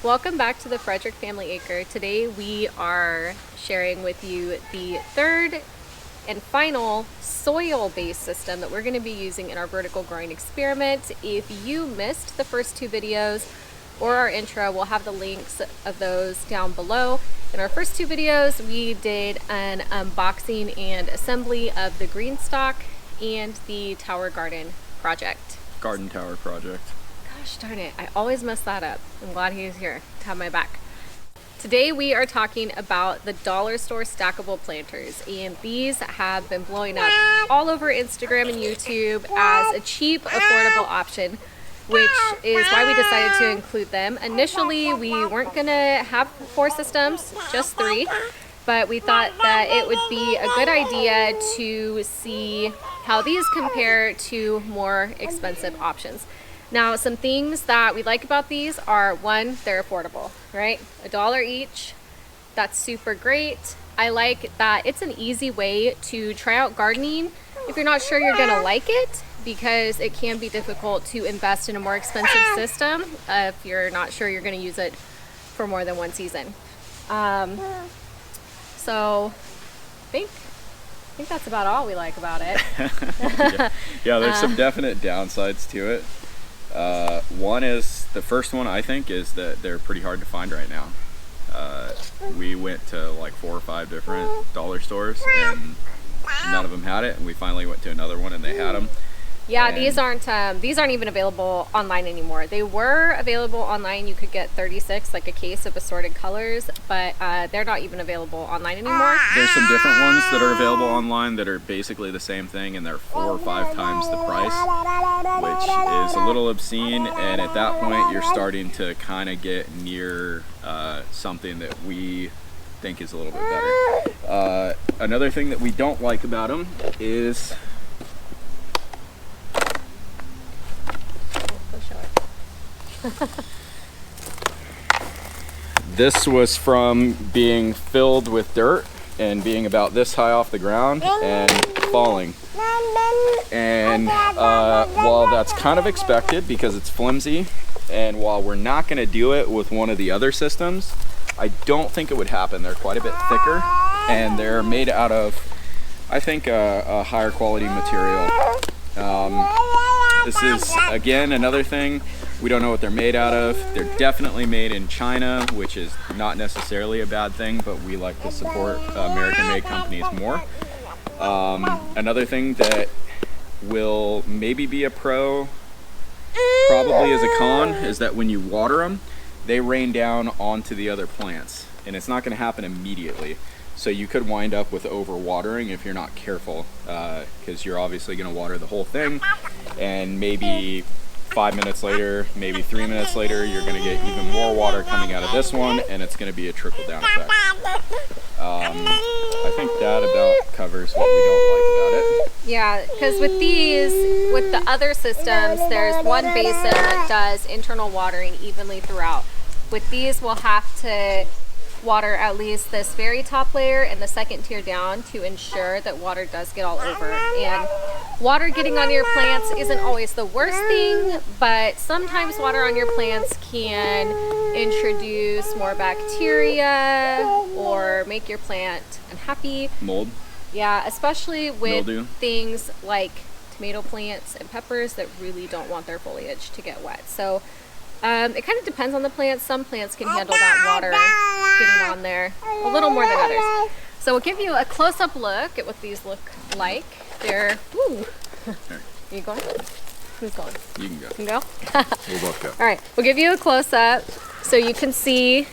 Welcome back to the Frederick Family Acre. Today we are sharing with you the third and final soil-based system that we're going to be using in our vertical growing experiment. If you missed the first two videos or our intro, we'll have the links of those down below. In our first two videos, we did an unboxing and assembly of the Greenstalk and the Tower Garden project. Garden Tower project. Gosh darn it, I always mess that up. I'm glad he's here to have my back. Today we are talking about the dollar store stackable planters, and these have been blowing up all over Instagram and YouTube as a cheap, affordable option, which is why we decided to include them. Initially, we weren't gonna have 4 systems, just 3, but we thought that it would be a good idea to see how these compare to more expensive options. Now, some things that we like about these are, one, they're affordable, right? $1 each, that's super great. I like that it's an easy way to try out gardening if you're not sure you're gonna like it, because it can be difficult to invest in a more expensive system if you're not sure you're gonna use it for more than one season. So I think that's about all we like about it. yeah, there's some definite downsides to it. One is, the first one I think, is that they're pretty hard to find right now. We went to like 4 or 5 different dollar stores and none of them had it, and we finally went to another one and they had them. Yeah, these aren't even available online anymore. They were available online. You could get 36, like a case of assorted colors, but they're not even available online anymore. There's some different ones that are available online that are basically the same thing, and they're 4 or 5 times the price, which is a little obscene. And at that point, you're starting to kind of get near something that we think is a little bit better. Another thing that we don't like about them is this was from being filled with dirt and being about this high off the ground and falling. And while that's kind of expected because it's flimsy, and while we're not going to do it with one of the other systems, I don't think it would happen. They're quite a bit thicker, and they're made out of, I think, a higher quality material. This is, again, another thing. We don't know what they're made out of. They're definitely made in China, which is not necessarily a bad thing, but we like to support American-made companies more. Another thing that will maybe be a pro, probably as a con, is that when you water them, they rain down onto the other plants, and it's not going to happen immediately. So you could wind up with overwatering if you're not careful, because you're obviously going to water the whole thing, and maybe 5 minutes later, maybe 3 minutes later, you're going to get even more water coming out of this one, and it's going to be a trickle-down effect. I think that about covers what we don't like about it. Yeah, because with the other systems, there's one basin that does internal watering evenly throughout. With these, we'll have to water at least this very top layer and the second tier down to ensure that water does get all over. And water getting on your plants isn't always the worst thing, but sometimes water on your plants can introduce more bacteria or make your plant unhappy. Mold. Yeah, especially with Mildew. things like tomato plants and peppers that really don't want their foliage to get wet. So it kind of depends on the plants. Some plants can handle that water getting on there a little more than others. So we'll give you a close-up look at what these look like. They're, ooh. Are you going? Who's going? You can go. You can go? We'll both go. All right, we'll give you a close-up so you can see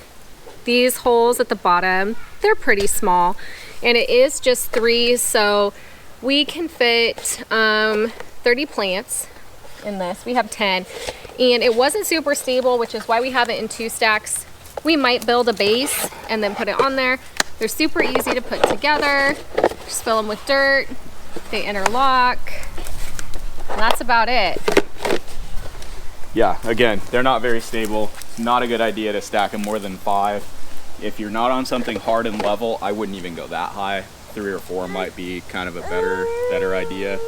these holes at the bottom. They're pretty small, and it is just 3, so we can fit 30 plants in this. We have 10, and it wasn't super stable, which is why we have it in 2 stacks. We might build a base and then put it on there. They're super easy to put together. Just fill them with dirt. They interlock. And that's about it. Yeah, again, they're not very stable. It's not a good idea to stack them more than 5. If you're not on something hard and level, I wouldn't even go that high. 3 or 4 might be kind of a better idea.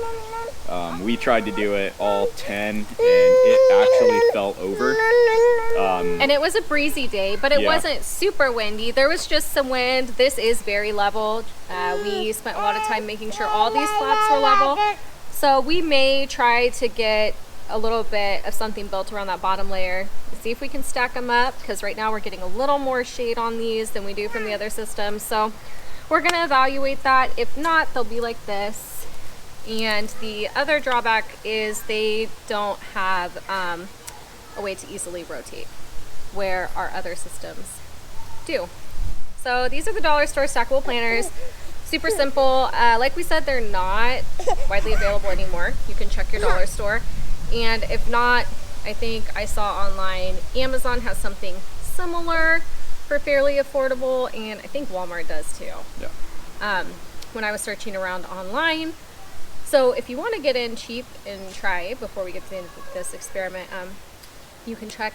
We tried to do it all 10 and it actually fell over. And it was a breezy day, but it Yeah. wasn't super windy. There was just some wind. This is very level. We spent a lot of time making sure all these flaps were level. So we may try to get a little bit of something built around that bottom layer. See if we can stack them up, because right now we're getting a little more shade on these than we do from the other systems. So we're gonna evaluate that. If not, they'll be like this. And the other drawback is they don't have a way to easily rotate, where our other systems do. So these are the dollar store stackable planters. Super simple. Like we said, they're not widely available anymore. You can check your dollar store. And if not, I think I saw online Amazon has something similar for fairly affordable, and I think Walmart does too. Yeah. When I was searching around online. So if you want to get in cheap and try before we get to the end of this experiment, you can check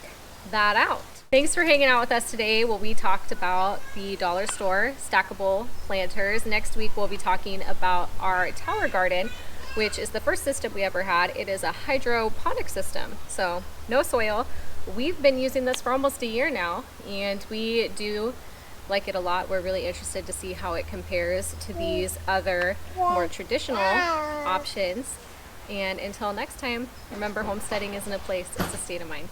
that out. Thanks for hanging out with us today. Well, we talked about the dollar store stackable planters. Next week we'll be talking about our tower garden, which is the first system we ever had. It is a hydroponic system, so no soil. We've been using this for almost a year now, and we do like it a lot. We're really interested to see how it compares to these other more traditional options. And until next time, remember, homesteading isn't a place, it's a state of mind.